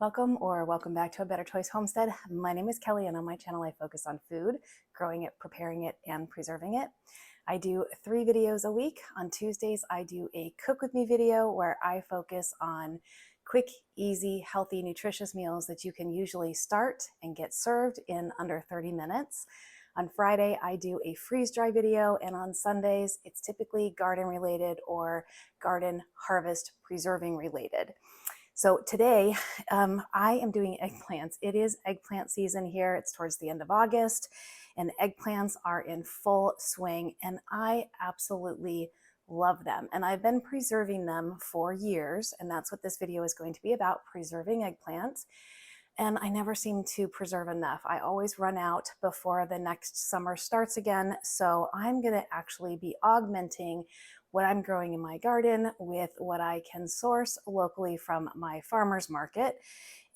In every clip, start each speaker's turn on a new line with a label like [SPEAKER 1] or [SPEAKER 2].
[SPEAKER 1] Welcome back to A Better Choice Homestead. My name is Kelly, and on my channel I focus on food, growing it, preparing it, and preserving it. I do 3 videos a week. On Tuesdays, I do a cook with me video where I focus on quick, easy, healthy, nutritious meals that you can usually start and get served in under 30 minutes. On Friday, I do a freeze-dry video, and on Sundays, it's typically garden related or garden harvest preserving related. So today I am doing eggplants. It is eggplant season here. It's towards the end of August and eggplants are in full swing, and I absolutely love them. And I've been preserving them for years, and that's what this video is going to be about, preserving eggplants. And I never seem to preserve enough. I always run out before the next summer starts again. So I'm gonna actually be augmenting what I'm growing in my garden with what I can source locally from my farmer's market.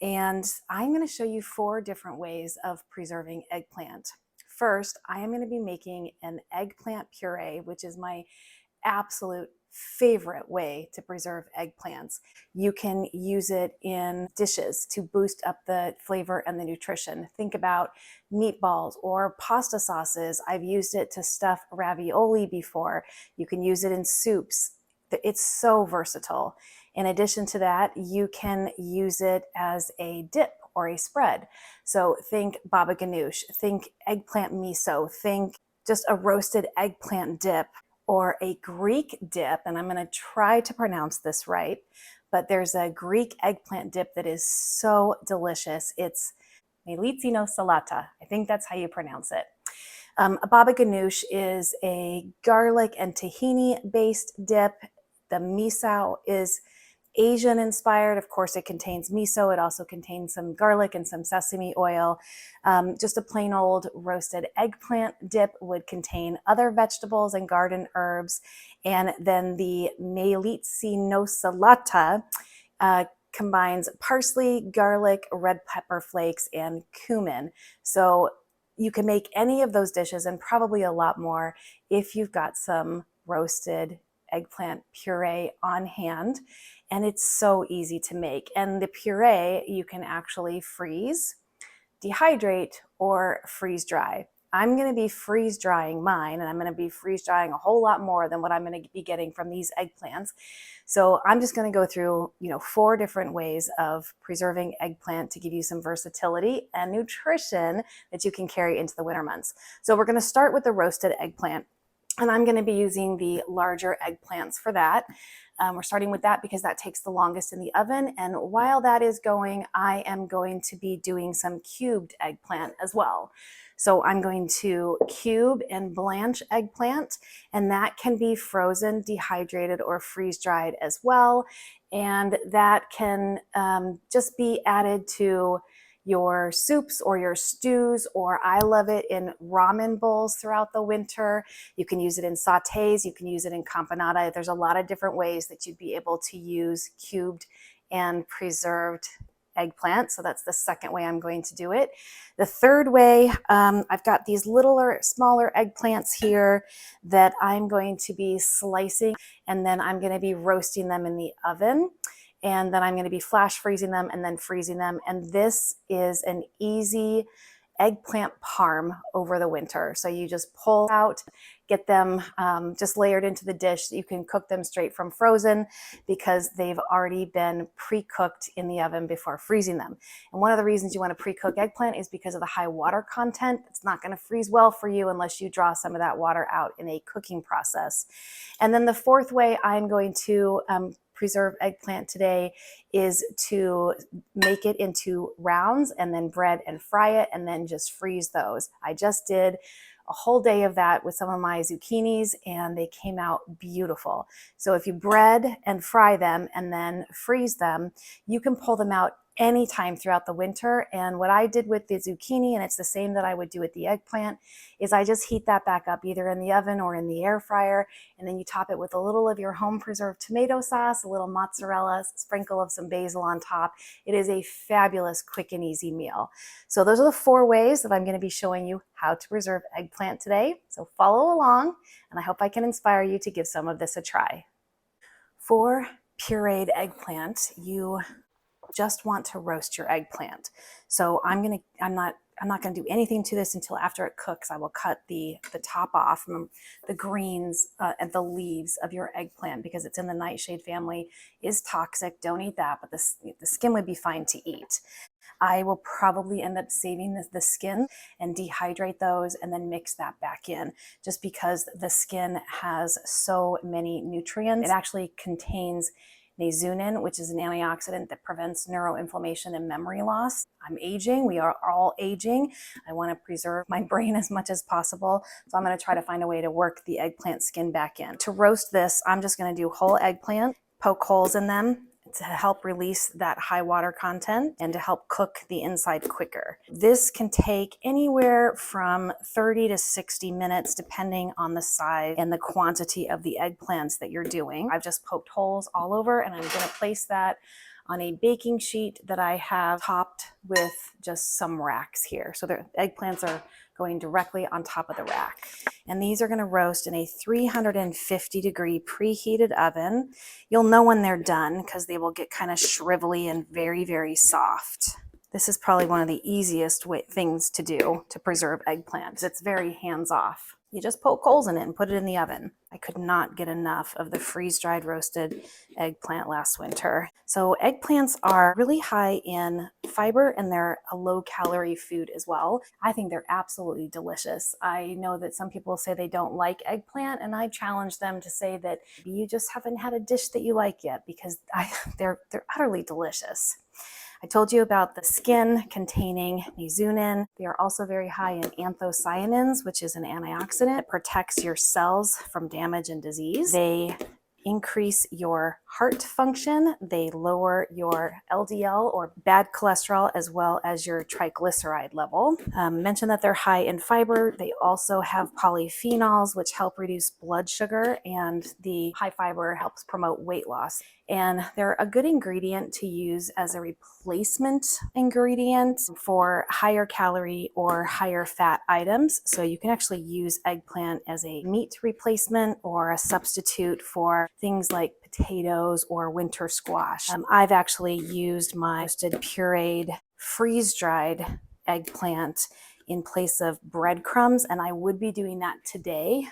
[SPEAKER 1] And I'm gonna show you 4 different ways of preserving eggplant. First, I am gonna be making an eggplant puree, which is my absolute favorite way to preserve eggplants. You can use it in dishes to boost up the flavor and the nutrition. Think about meatballs or pasta sauces. I've used it to stuff ravioli before. You can use it in soups. It's so versatile. In addition to that, you can use it as a dip or a spread. So think baba ganoush, think eggplant miso, think just a roasted eggplant dip, or a Greek dip, and I'm going to try to pronounce this right, but there's a Greek eggplant dip that is so delicious. It's melitsino salata. I think that's how you pronounce it. A baba ganoush is a garlic and tahini based dip. The miso is Asian inspired. Of course, it contains miso. It also contains some garlic and some sesame oil. Just a plain old roasted eggplant dip would contain other vegetables and garden herbs. And then the melitsino salata combines parsley, garlic, red pepper flakes, and cumin. So you can make any of those dishes and probably a lot more if you've got some roasted eggplant puree on hand. And it's so easy to make. And the puree you can actually freeze, dehydrate, or freeze dry. I'm going to be freeze drying mine, and I'm going to be freeze drying a whole lot more than what I'm going to be getting from these eggplants. So I'm just going to go through, 4 different ways of preserving eggplant to give you some versatility and nutrition that you can carry into the winter months. So we're going to start with the roasted eggplant. And I'm going to be using the larger eggplants for that. We're starting with that because that takes the longest in the oven. And while that is going, I am going to be doing some cubed eggplant as well. So I'm going to cube and blanch eggplant, and that can be frozen, dehydrated, or freeze dried as well. And that can just be added to your soups or your stews, or I love it in ramen bowls throughout the winter. You can use it in sautés, you can use it in campanata. There's a lot of different ways that you'd be able to use cubed and preserved eggplant. So that's the second way I'm going to do it. The third way, I've got these littler, smaller eggplants here that I'm going to be slicing, and then I'm going to be roasting them in the oven. And then I'm going to be flash freezing them and then freezing them. And this is an easy eggplant parm over the winter. So you just pull out, get them just layered into the dish. You can cook them straight from frozen because they've already been pre-cooked in the oven before freezing them. And one of the reasons you want to pre-cook eggplant is because of the high water content. It's not going to freeze well for you unless you draw some of that water out in a cooking process. And then the fourth way I'm going to preserve eggplant today is to make it into rounds and then bread and fry it and then just freeze those. I just did a whole day of that with some of my zucchinis and they came out beautiful. So if you bread and fry them and then freeze them, you can pull them out anytime throughout the winter. And what I did with the zucchini, and it's the same that I would do with the eggplant, is I just heat that back up either in the oven or in the air fryer, and then you top it with a little of your home preserved tomato sauce, a little mozzarella, sprinkle of some basil on top. It is a fabulous, quick and easy meal. So those are the 4 ways that I'm going to be showing you how to preserve eggplant today. So follow along, and I hope I can inspire you to give some of this a try. For pureed eggplant, you just want to roast your eggplant. So I'm not going to do anything to this until after it cooks. I will cut the top off from the greens and the leaves of your eggplant because it's in the nightshade family, is toxic. Don't eat that, but the skin would be fine to eat. I will probably end up saving the skin and dehydrate those and then mix that back in, just because the skin has so many nutrients. It actually contains nazunin, which is an antioxidant that prevents neuroinflammation and memory loss. I'm aging. We are all aging. I want to preserve my brain as much as possible. So I'm going to try to find a way to work the eggplant skin back in. To roast this, I'm just going to do whole eggplant, poke holes in them to help release that high water content and to help cook the inside quicker. This can take anywhere from 30 to 60 minutes depending on the size and the quantity of the eggplants that you're doing. I've just poked holes all over, and I'm going to place that on a baking sheet that I have topped with just some racks here. So the eggplants are going directly on top of the rack. And these are going to roast in a 350-degree preheated oven. You'll know when they're done because they will get kind of shrivelly and very, very soft. This is probably one of the easiest things to do to preserve eggplant. It's very hands-off. You just poke holes in it and put it in the oven. I could not get enough of the freeze-dried roasted eggplant last winter. So eggplants are really high in fiber and they're a low-calorie food as well. I think they're absolutely delicious. I know that some people say they don't like eggplant, and I challenge them to say that you just haven't had a dish that you like yet, because they're utterly delicious. I told you about the skin containing nazunin. They are also very high in anthocyanins, which is an antioxidant that protects your cells from damage and disease. They increase your heart function. They lower your LDL or bad cholesterol, as well as your triglyceride level. Mention that they're high in fiber. They also have polyphenols, which help reduce blood sugar, and the high fiber helps promote weight loss. And they're a good ingredient to use as a replacement ingredient for higher calorie or higher fat items. So you can actually use eggplant as a meat replacement or a substitute for things like potatoes or winter squash. I've actually used my roasted pureed freeze-dried eggplant in place of breadcrumbs, and I would be doing that today.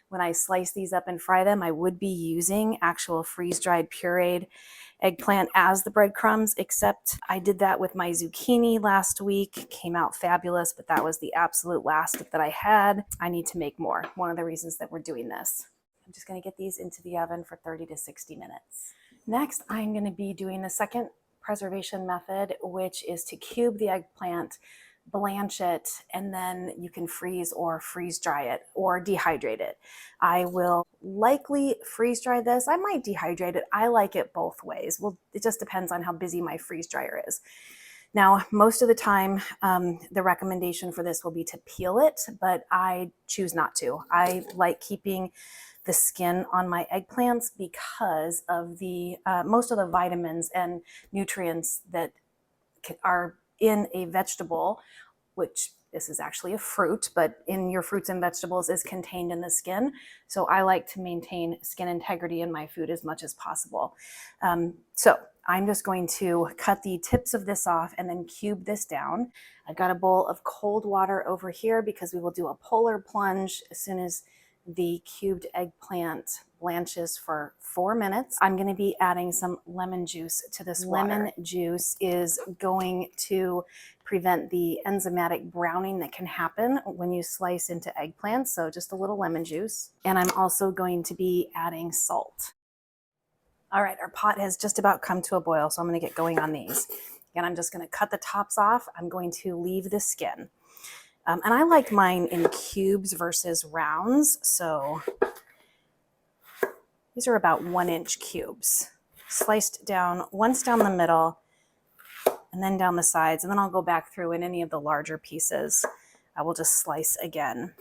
[SPEAKER 1] When I slice these up and fry them, I would be using actual freeze-dried pureed eggplant as the breadcrumbs, except I did that with my zucchini last week. Came out fabulous, but that was the absolute last that I had. I need to make more. One of the reasons that we're doing this. I'm just going to get these into the oven for 30 to 60 minutes. Next, I'm going to be doing the second preservation method, which is to cube the eggplant, blanch it, and then you can freeze or freeze dry it or dehydrate it. I will likely freeze dry this. I might dehydrate it. I like it both ways. Well, it just depends on how busy my freeze dryer is. Now, most of the time, the recommendation for this will be to peel it, but I choose not to. I like keeping the skin on my eggplants because of the most of the vitamins and nutrients that are in a vegetable, which this is actually a fruit, but in your fruits and vegetables is contained in the skin. So I like to maintain skin integrity in my food as much as possible. So I'm just going to cut the tips of this off and then cube this down. I've got a bowl of cold water over here because we will do a polar plunge as soon as the cubed eggplant blanches for 4 minutes. I'm going to be adding some lemon juice to this water. Lemon juice is going to prevent the enzymatic browning that can happen when you slice into eggplants. So just a little lemon juice. And I'm also going to be adding salt. All right, our pot has just about come to a boil, so I'm going to get going on these. And I'm just going to cut the tops off. I'm going to leave the skin. And I like mine in cubes versus rounds. So these are about 1-inch cubes, sliced down once down the middle and then down the sides. And then I'll go back through in any of the larger pieces. I will just slice again.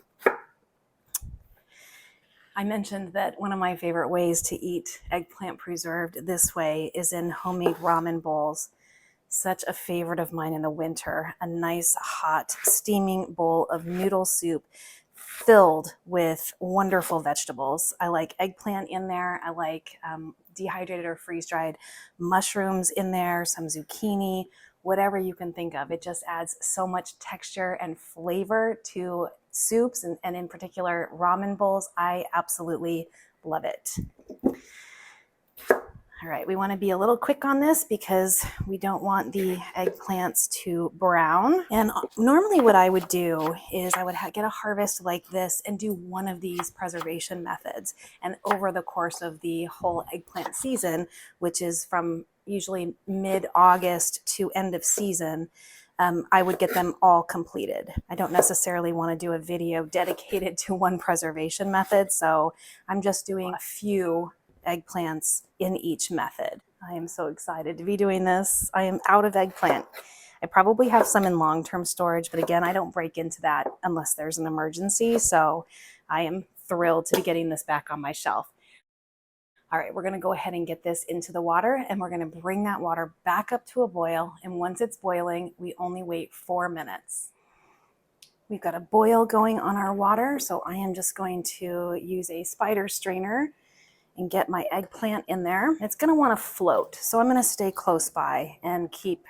[SPEAKER 1] I mentioned that one of my favorite ways to eat eggplant preserved this way is in homemade ramen bowls. Such a favorite of mine in the winter, a nice hot steaming bowl of noodle soup filled with wonderful vegetables. I like eggplant in there. I like dehydrated or freeze-dried mushrooms in there, some zucchini, whatever you can think of. It just adds so much texture and flavor to soups and in particular ramen bowls. I absolutely love it. All right, we want to be a little quick on this because we don't want the eggplants to brown. And normally what I would do is I would get a harvest like this and do one of these preservation methods. And over the course of the whole eggplant season, which is from usually mid-August to end of season, I would get them all completed. I don't necessarily want to do a video dedicated to one preservation method, so I'm just doing a few eggplants in each method. I am so excited to be doing this. I am out of eggplant. I probably have some in long-term storage, but again, I don't break into that unless there's an emergency, so I am thrilled to be getting this back on my shelf. All right, we're gonna go ahead and get this into the water, and we're gonna bring that water back up to a boil, and once it's boiling, we only wait 4 minutes. We've got a boil going on our water, so I am just going to use a spider strainer and get my eggplant in there. It's gonna wanna float, so I'm gonna stay close by and keep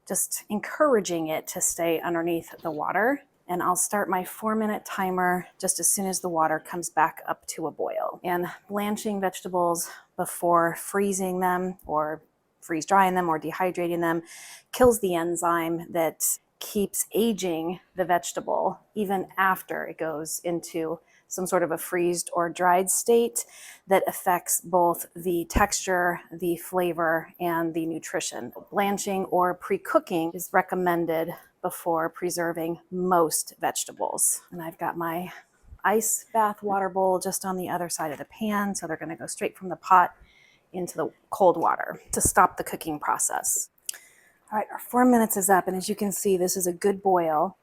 [SPEAKER 1] just encouraging it to stay underneath the water. And I'll start my 4-minute timer just as soon as the water comes back up to a boil. And blanching vegetables before freezing them or freeze drying them or dehydrating them kills the enzyme that keeps aging the vegetable even after it goes into some sort of a freezed or dried state that affects both the texture, the flavor, and the nutrition. Blanching or pre-cooking is recommended before preserving most vegetables. And I've got my ice bath water bowl just on the other side of the pan, so they're gonna go straight from the pot into the cold water to stop the cooking process. All right, our 4 minutes is up, and as you can see, this is a good boil.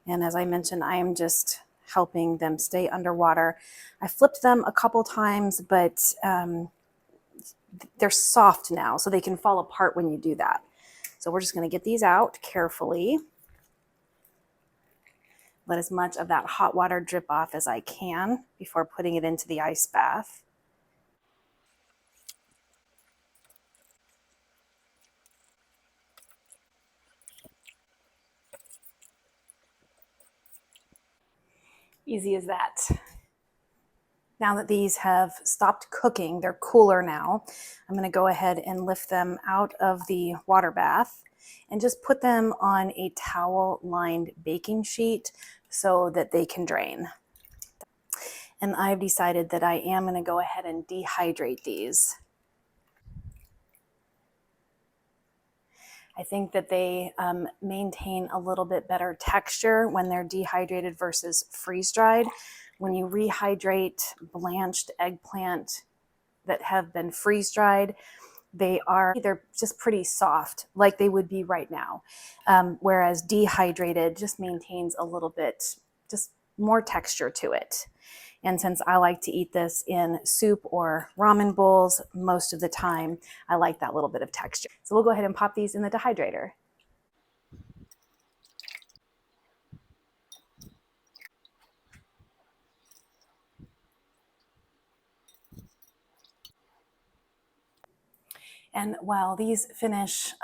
[SPEAKER 1] And as I mentioned, I am just helping them stay underwater. I flipped them a couple times, but they're soft now, so they can fall apart when you do that. So we're just gonna get these out carefully. Let as much of that hot water drip off as I can before putting it into the ice bath. Easy as that. Now that these have stopped cooking, they're cooler now, I'm gonna go ahead and lift them out of the water bath and just put them on a towel-lined baking sheet so that they can drain. And I've decided that I am gonna go ahead and dehydrate these. I think that they maintain a little bit better texture when they're dehydrated versus freeze-dried. When you rehydrate blanched eggplant that have been freeze-dried, they're just pretty soft, like they would be right now. Whereas dehydrated just maintains a little bit, just more texture to it. And since I like to eat this in soup or ramen bowls most of the time, I like that little bit of texture. So we'll go ahead and pop these in the dehydrator. And while these finish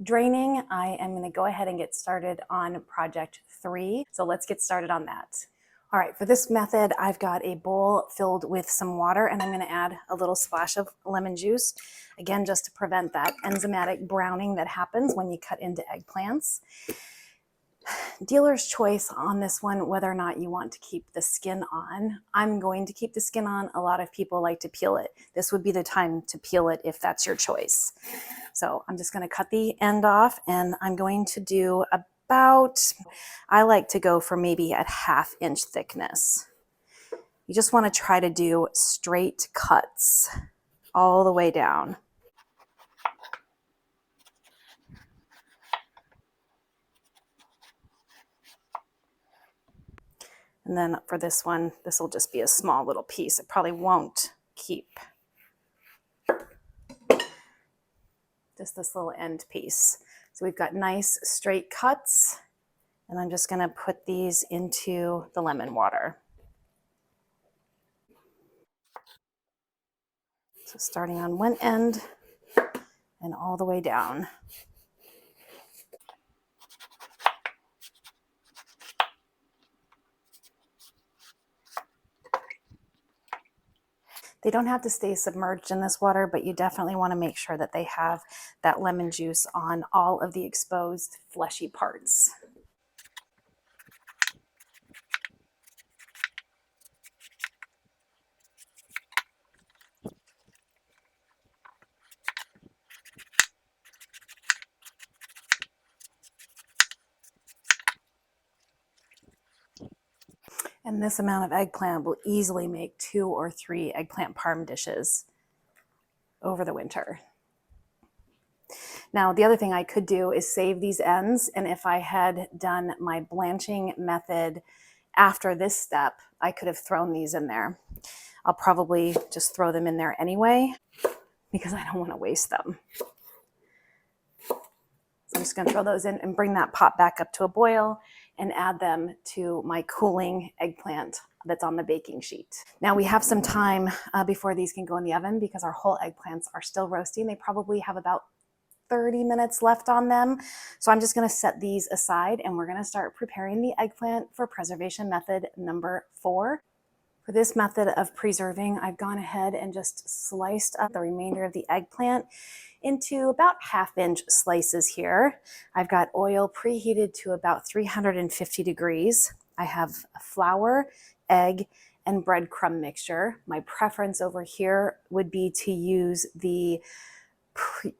[SPEAKER 1] draining, I am gonna go ahead and get started on project 3. So let's get started on that. All right, for this method, I've got a bowl filled with some water, and I'm gonna add a little splash of lemon juice, again, just to prevent that enzymatic browning that happens when you cut into eggplants. Dealer's choice on this one, whether or not you want to keep the skin on. I'm going to keep the skin on. A lot of people like to peel it. This would be the time to peel it if that's your choice. So I'm just gonna cut the end off, and I'm going to do I like to go for maybe a 1/2 inch thickness. You just wanna try to do straight cuts all the way down. And then for this one, this will just be a small little piece. It probably won't keep. Just this little end piece. So we've got nice straight cuts, and I'm just gonna put these into the lemon water. So starting on one end and all the way down. They don't have to stay submerged in this water, but you definitely want to make sure that they have that lemon juice on all of the exposed fleshy parts. And this amount of eggplant will easily make 2 or 3 eggplant parm dishes over the winter. Now, the other thing I could do is save these ends, and if I had done my blanching method after this step, I could have thrown these in there. I'll probably just throw them in there anyway because I don't want to waste them. So I'm just going to throw those in and bring that pot back up to a boil and add them to my cooling eggplant that's on the baking sheet. Now we have some time before these can go in the oven because our whole eggplants are still roasting. They probably have about 30 minutes left on them. So I'm just going to set these aside and we're going to start preparing the eggplant for preservation method number 4. For this method of preserving, I've gone ahead and just sliced up the remainder of the eggplant into about 1/2-inch slices here. I've got oil preheated to about 350 degrees. I have flour, egg, and breadcrumb mixture. My preference over here would be to use the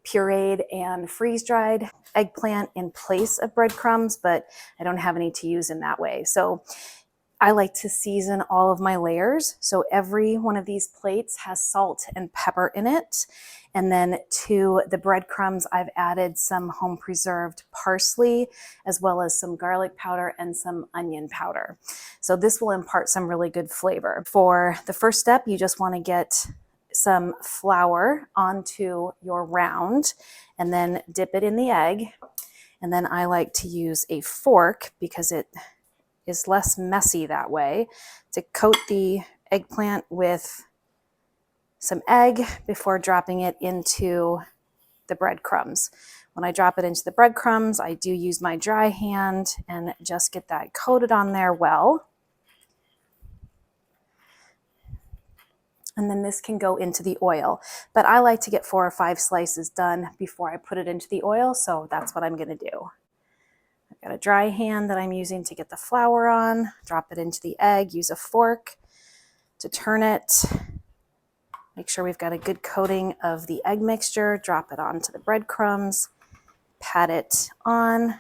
[SPEAKER 1] pureed and freeze-dried eggplant in place of breadcrumbs, but I don't have any to use in that way. So I like to season all of my layers. So every one of these plates has salt and pepper in it. And then to the breadcrumbs, I've added some home preserved parsley, as well as some garlic powder and some onion powder. So this will impart some really good flavor. For the first step, you just want to get some flour onto your round and then dip it in the egg. And then I like to use a fork because it is less messy that way, to coat the eggplant with some egg before dropping it into the breadcrumbs. When I drop it into the breadcrumbs, I do use my dry hand and just get that coated on there well. And then this can go into the oil. But I like to get 4 or 5 slices done before I put it into the oil, so that's what I'm going to do. I've got a dry hand that I'm using to get the flour on, drop it into the egg, use a fork to turn it. Make sure we've got a good coating of the egg mixture, drop it onto the breadcrumbs, pat it on,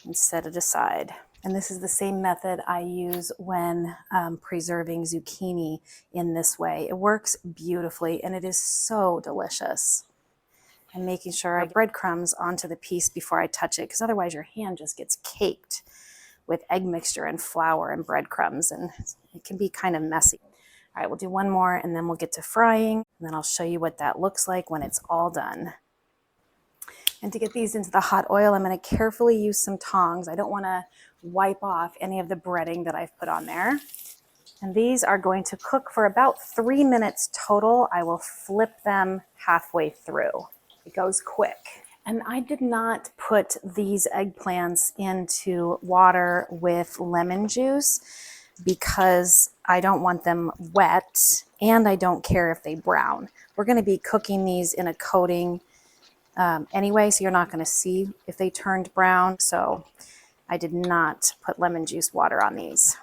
[SPEAKER 1] and set it aside. And this is the same method I use when preserving zucchini in this way. It works beautifully and it is so delicious. And making sure I get breadcrumbs onto the piece before I touch it, because otherwise your hand just gets caked with egg mixture and flour and breadcrumbs, and it can be kind of messy. All right, we'll do one more and then we'll get to frying, and then I'll show you what that looks like when it's all done. And to get these into the hot oil, I'm going to carefully use some tongs. I don't want to wipe off any of the breading that I've put on there. And these are going to cook for about 3 minutes total. I will flip them halfway through. It goes quick. And I did not put these eggplants into water with lemon juice because I don't want them wet and I don't care if they brown. We're going to be cooking these in a coating anyway, so you're not going to see if they turned brown. So I did not put lemon juice water on these.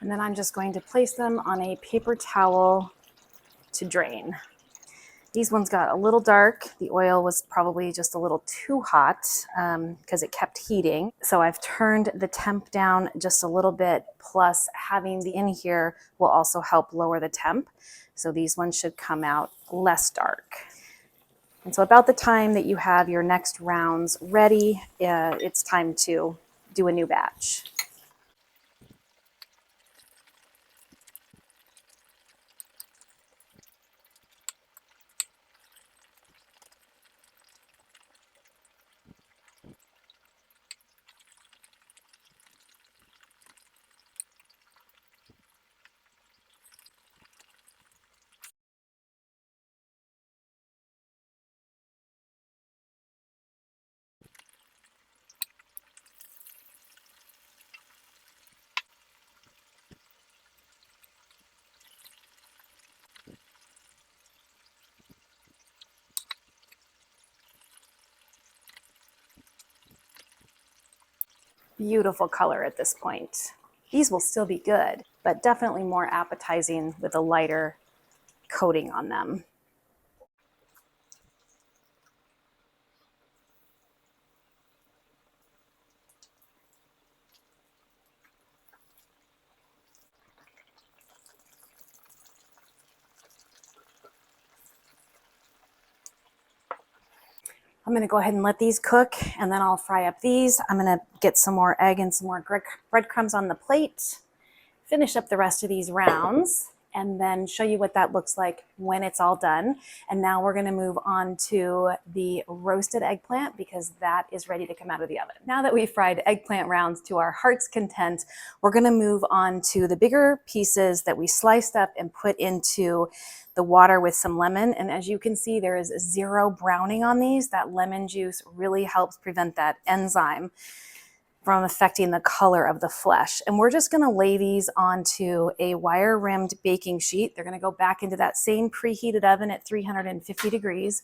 [SPEAKER 1] And then I'm just going to place them on a paper towel to drain. These ones got a little dark. The oil was probably just a little too hot because it kept heating. So I've turned the temp down just a little bit, plus having the in here will also help lower the temp. So these ones should come out less dark. And so about the time that you have your next rounds ready, it's time to do a new batch. Beautiful color at this point. These will still be good, but definitely more appetizing with a lighter coating on them. I'm gonna go ahead and let these cook, and then I'll fry up these. I'm gonna get some more egg and some more breadcrumbs on the plate, finish up the rest of these rounds, and then show you what that looks like when it's all done. And now we're gonna move on to the roasted eggplant because that is ready to come out of the oven. Now that we've fried eggplant rounds to our heart's content, we're gonna move on to the bigger pieces that we sliced up and put into the water with some lemon. And as you can see, there is zero browning on these. That lemon juice really helps prevent that enzyme from affecting the color of the flesh. And we're just gonna lay these onto a wire rimmed baking sheet. They're gonna go back into that same preheated oven at 350 degrees.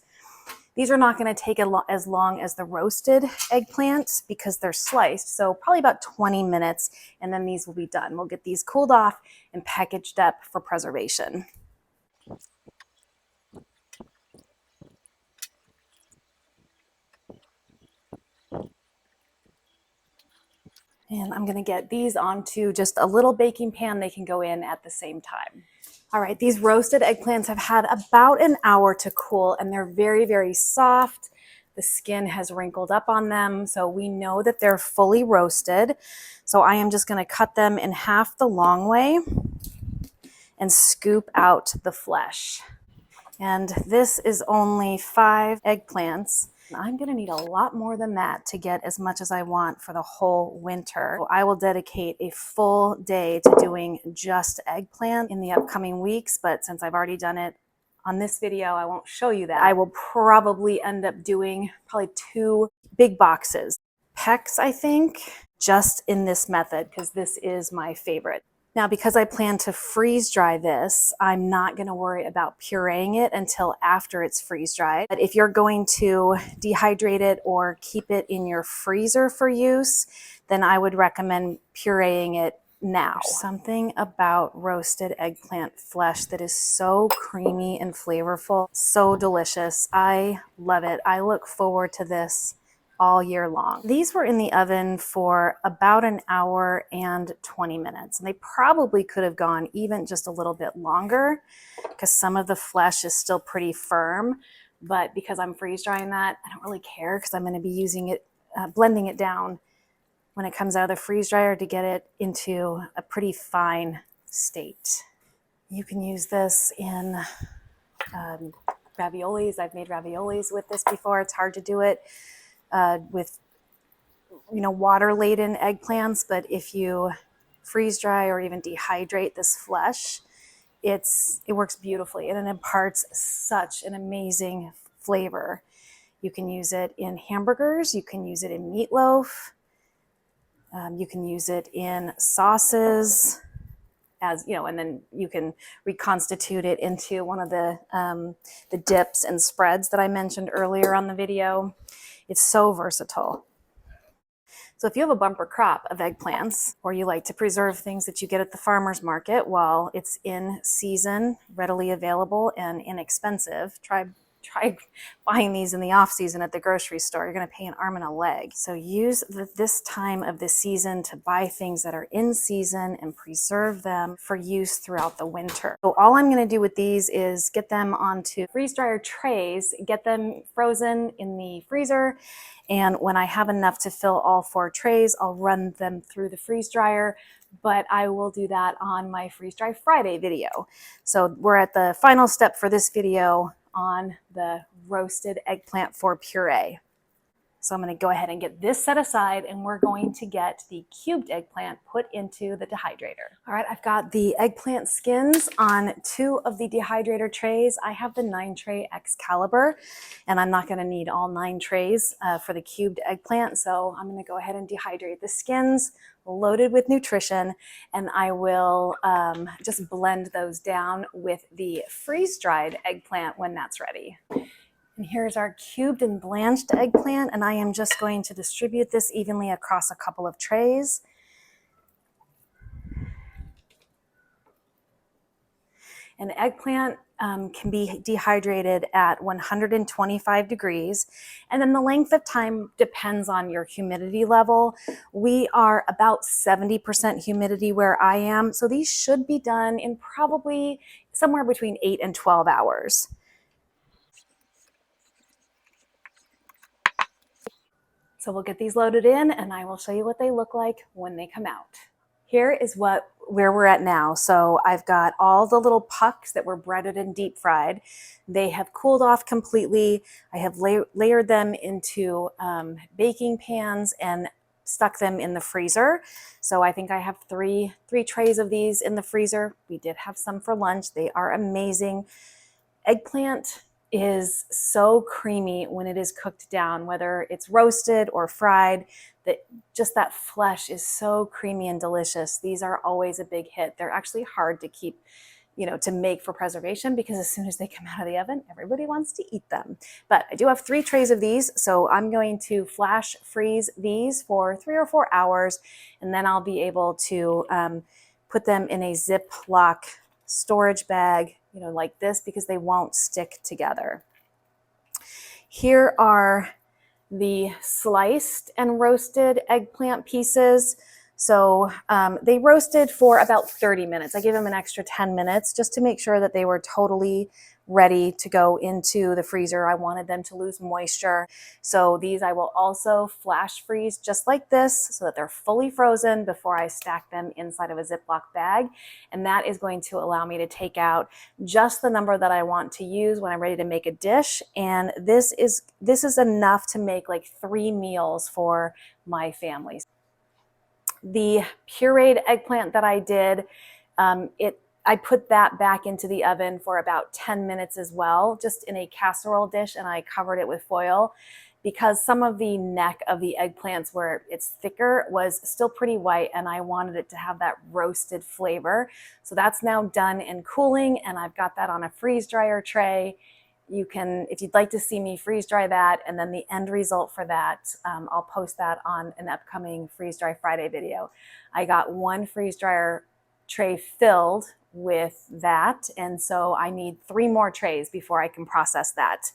[SPEAKER 1] These are not gonna take as long as the roasted eggplant because they're sliced. So probably about 20 minutes, and then these will be done. We'll get these cooled off and packaged up for preservation. And I'm gonna get these onto just a little baking pan. They can go in at the same time. All right, these roasted eggplants have had about an hour to cool, and they're very, very soft. The skin has wrinkled up on them, so we know that they're fully roasted. So I am just gonna cut them in half the long way and scoop out the flesh. And this is only 5 eggplants. I'm gonna need a lot more than that to get as much as I want for the whole winter. So I will dedicate a full day to doing just eggplant in the upcoming weeks, but since I've already done it on this video, I won't show you that. I will probably end up doing probably 2 big boxes. Pecks, I think, just in this method, because this is my favorite. Now, because I plan to freeze dry this, I'm not going to worry about pureeing it until after it's freeze dried. But if you're going to dehydrate it or keep it in your freezer for use, then I would recommend pureeing it now. There's something about roasted eggplant flesh that is so creamy and flavorful, so delicious. I love it. I look forward to this all year long. These were in the oven for about an hour and 20 minutes. And they probably could have gone even just a little bit longer because some of the flesh is still pretty firm. But because I'm freeze drying that, I don't really care because I'm going to be using it, blending it down when it comes out of the freeze dryer to get it into a pretty fine state. You can use this in raviolis. I've made raviolis with this before. It's hard to do it with water-laden eggplants, but if you freeze dry or even dehydrate this flesh, it works beautifully and it imparts such an amazing flavor. You can use it in hamburgers, you can use it in meatloaf, you can use it in sauces, and then you can reconstitute it into one of the dips and spreads that I mentioned earlier on the video. It's so versatile. So if you have a bumper crop of eggplants, or you like to preserve things that you get at the farmer's market while it's in season, readily available, and inexpensive, try try buying these in the off season at the grocery store. You're going to pay an arm and a leg. So use this time of the season to buy things that are in season and preserve them for use throughout the winter. So all I'm going to do with these is get them onto freeze dryer trays, get them frozen in the freezer. And when I have enough to fill all 4 trays, I'll run them through the freeze dryer, but I will do that on my Freeze Dry Friday video. So we're at the final step for this video on the roasted eggplant for puree. So I'm going to go ahead and get this set aside, and we're going to get the cubed eggplant put into the dehydrator. All right, I've got the eggplant skins on 2 of the dehydrator trays. I have the 9 tray Excalibur, and I'm not going to need all 9 trays for the cubed eggplant. So I'm going to go ahead and dehydrate the skins, loaded with nutrition, and I will just blend those down with the freeze-dried eggplant when that's ready. And here's our cubed and blanched eggplant, and I am just going to distribute this evenly across a couple of trays. An eggplant can be dehydrated at 125 degrees, and then the length of time depends on your humidity level. We are about 70% humidity where I am, so these should be done in probably somewhere between 8 and 12 hours. So we'll get these loaded in, and I will show you what they look like when they come out. Here is where we're at now. So I've got all the little pucks that were breaded and deep fried. They have cooled off completely. I have layered them into baking pans and stuck them in the freezer. So I think I have three trays of these in the freezer. We did have some for lunch. They are amazing. Eggplant is so creamy when it is cooked down, whether it's roasted or fried, that just that flesh is so creamy and delicious. These are always a big hit. They're actually hard to keep, to make for preservation, because as soon as they come out of the oven, everybody wants to eat them. But I do have 3 trays of these, so I'm going to flash freeze these for 3 or 4 hours, and then I'll be able to put them in a Ziploc storage bag, like this, because they won't stick together. Here are the sliced and roasted eggplant pieces. So they roasted for about 30 minutes. I gave them an extra 10 minutes just to make sure that they were totally ready to go into the freezer. I wanted them to lose moisture. So these I will also flash freeze just like this, so that they're fully frozen before I stack them inside of a Ziploc bag. And that is going to allow me to take out just the number that I want to use when I'm ready to make a dish. And this is enough to make like 3 meals for my family. The pureed eggplant that I did, I put that back into the oven for about 10 minutes as well, just in a casserole dish, and I covered it with foil, because some of the neck of the eggplants where it's thicker was still pretty white, and I wanted it to have that roasted flavor. So that's now done and cooling, and I've got that on a freeze dryer tray. You can, if you'd like to see me freeze dry that, and then the end result for that, I'll post that on an upcoming Freeze Dry Friday video. I got 1 freeze dryer tray filled with that, and so I need 3 more trays before I can process that.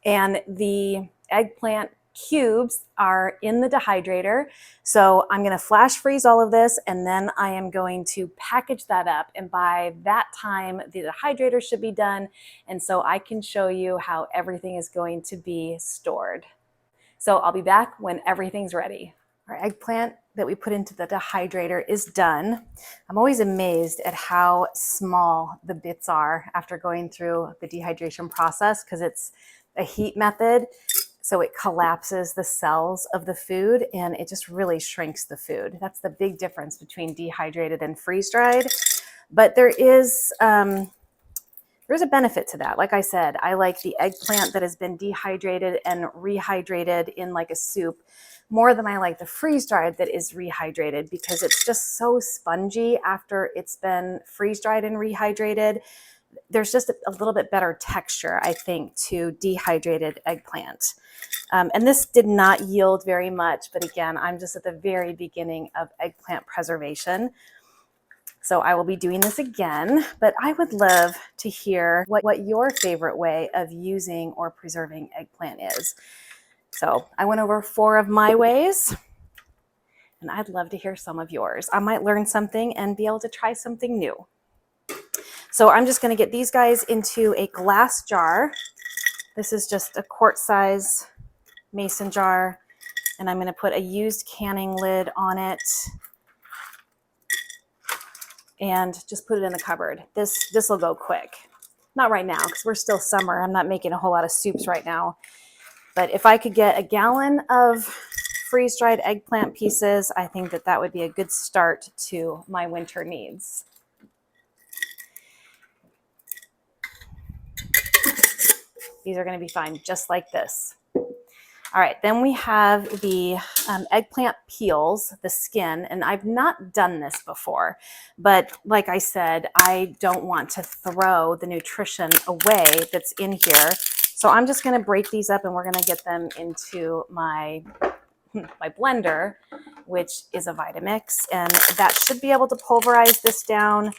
[SPEAKER 1] And the eggplant cubes are in the dehydrator, so I'm going to flash freeze all of this, and then I am going to package that up, and by that time the dehydrator should be done, and so I can show you how everything is going to be stored. So I'll be back when everything's ready. Our eggplant that we put into the dehydrator is done. I'm always amazed at how small the bits are after going through the dehydration process, because it's a heat method, so it collapses the cells of the food and it just really shrinks the food. That's the big difference between dehydrated and freeze-dried. But there's a benefit to that. Like I said, I like the eggplant that has been dehydrated and rehydrated in like a soup more than I like the freeze-dried that is rehydrated, because it's just so spongy after it's been freeze-dried and rehydrated. There's just a little bit better texture, I think, to dehydrated eggplant. And this did not yield very much, but again, I'm just at the very beginning of eggplant preservation. So I will be doing this again, but I would love to hear what your favorite way of using or preserving eggplant is. So I went over 4 of my ways, and I'd love to hear some of yours. I might learn something and be able to try something new. So I'm just going to get these guys into a glass jar. This is just a quart size mason jar, and I'm going to put a used canning lid on it and just put it in the cupboard. This will go quick. Not right now because we're still summer. I'm not making a whole lot of soups right now. But if I could get a gallon of freeze-dried eggplant pieces, I think that that would be a good start to my winter needs. These are going to be fine just like this. All right, then we have the eggplant peels, the skin, and I've not done this before, but like I said, I don't want to throw the nutrition away that's in here. So I'm just going to break these up and we're going to get them into my blender, which is a Vitamix, and that should be able to pulverize this down.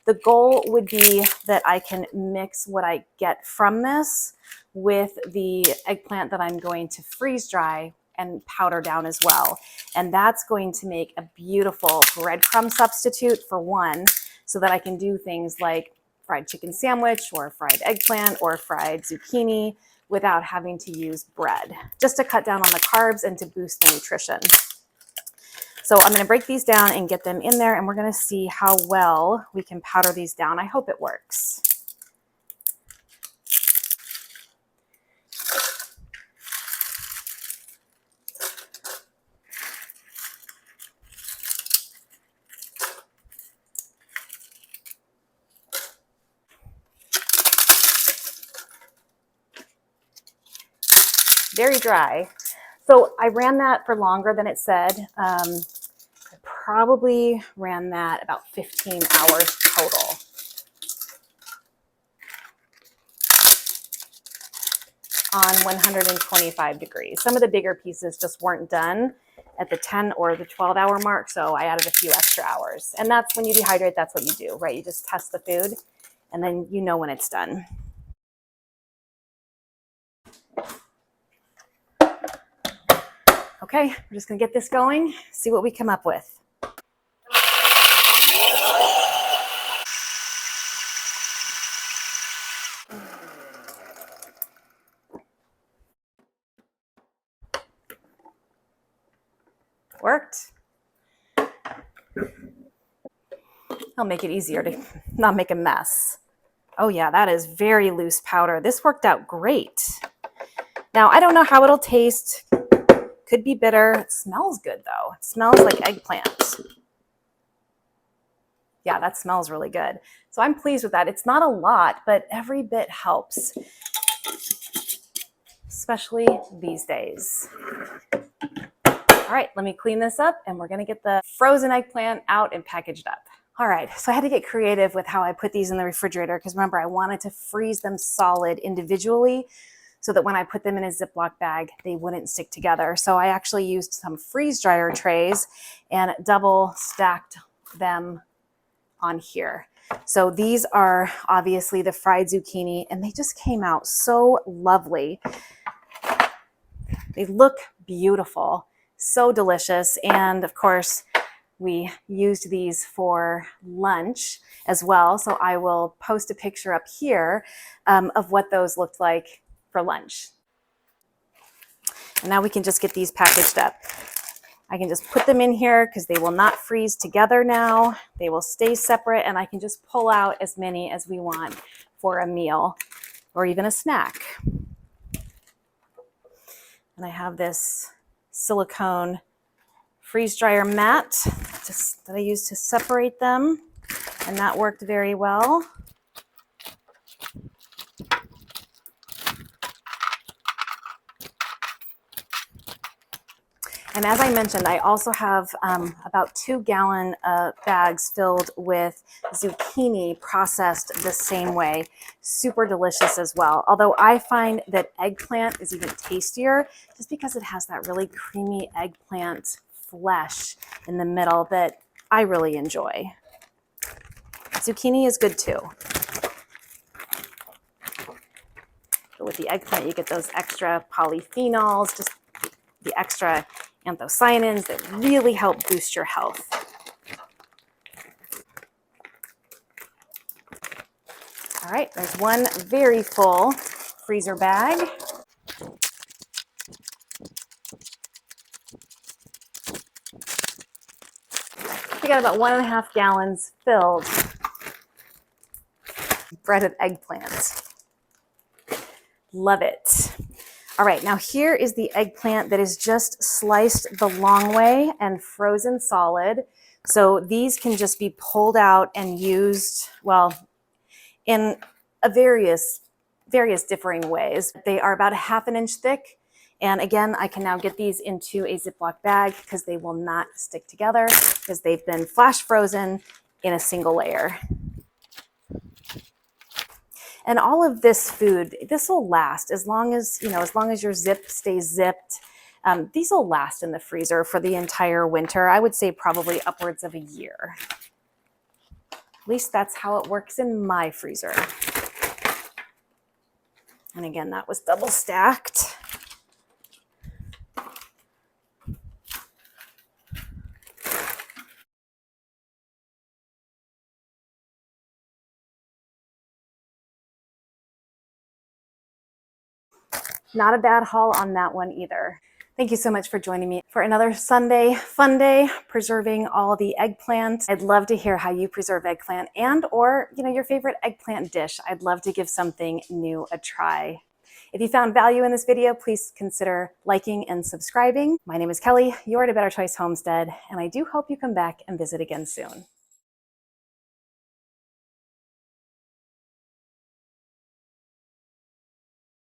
[SPEAKER 1] The goal would be that I can mix what I get from this with the eggplant that I'm going to freeze dry and powder down as well. And that's going to make a beautiful breadcrumb substitute for one, so that I can do things like fried chicken sandwich or fried eggplant or fried zucchini without having to use bread, just to cut down on the carbs and to boost the nutrition. So I'm going to break these down and get them in there, and we're going to see how well we can powder these down. I hope it works. Very dry. So I ran that for longer than it said. I probably ran that about 15 hours total. On 125 degrees. Some of the bigger pieces just weren't done at the 10 or the 12-hour mark, so I added a few extra hours. And that's when you dehydrate, that's what you do, right? You just test the food, and then you know when it's done. Okay, we're just gonna get this going, see what we come up with. Worked. I'll make it easier to not make a mess. Oh yeah, that is very loose powder. This worked out great. Now, I don't know how it'll taste. Could be bitter. It smells good though. It smells like eggplant. Yeah, that smells really good. So I'm pleased with that. It's not a lot, but every bit helps, especially these days. All right, let me clean this up and we're gonna get the frozen eggplant out and packaged up. All right, so I had to get creative with how I put these in the refrigerator because remember, I wanted to freeze them solid individually so that when I put them in a Ziploc bag, they wouldn't stick together. So I actually used some freeze dryer trays and double stacked them on here. So these are obviously the fried zucchini, and they just came out so lovely. They look beautiful, so delicious. And of course, we used these for lunch as well. So I will post a picture up here of what those looked like for lunch. And now we can just get these packaged up. I can just put them in here because they will not freeze together now. They will stay separate, and I can just pull out as many as we want for a meal or even a snack. And I have this silicone freeze dryer mat that I use to separate them, and that worked very well. And as I mentioned, I also have about 2-gallon bags filled with zucchini processed the same way. Super delicious as well. Although I find that eggplant is even tastier just because it has that really creamy eggplant flesh in the middle that I really enjoy. Zucchini is good too. But with the eggplant, you get those extra polyphenols, just the extra anthocyanins that really help boost your health. All right, there's one very full freezer bag. We got about 1.5 gallons filled. Breaded eggplant. Love it. All right, now here is the eggplant that is just sliced the long way and frozen solid. So these can just be pulled out and used, well, in various differing ways. They are about 1/2 inch thick. And again, I can now get these into a Ziploc bag because they will not stick together because they've been flash frozen in a single layer. And all of this food, this will last as long as, as long as your zip stays zipped. These will last in the freezer for the entire winter. I would say probably upwards of a year. At least that's how it works in my freezer. And again, that was double stacked. Not a bad haul on that one either. Thank you so much for joining me for another Sunday Funday, preserving all the eggplant. I'd love to hear how you preserve eggplant and or your favorite eggplant dish. I'd love to give something new a try. If you found value in this video, please consider liking and subscribing. My name is Kelly, you're at A Better Choice Homestead, and I do hope you come back and visit again soon.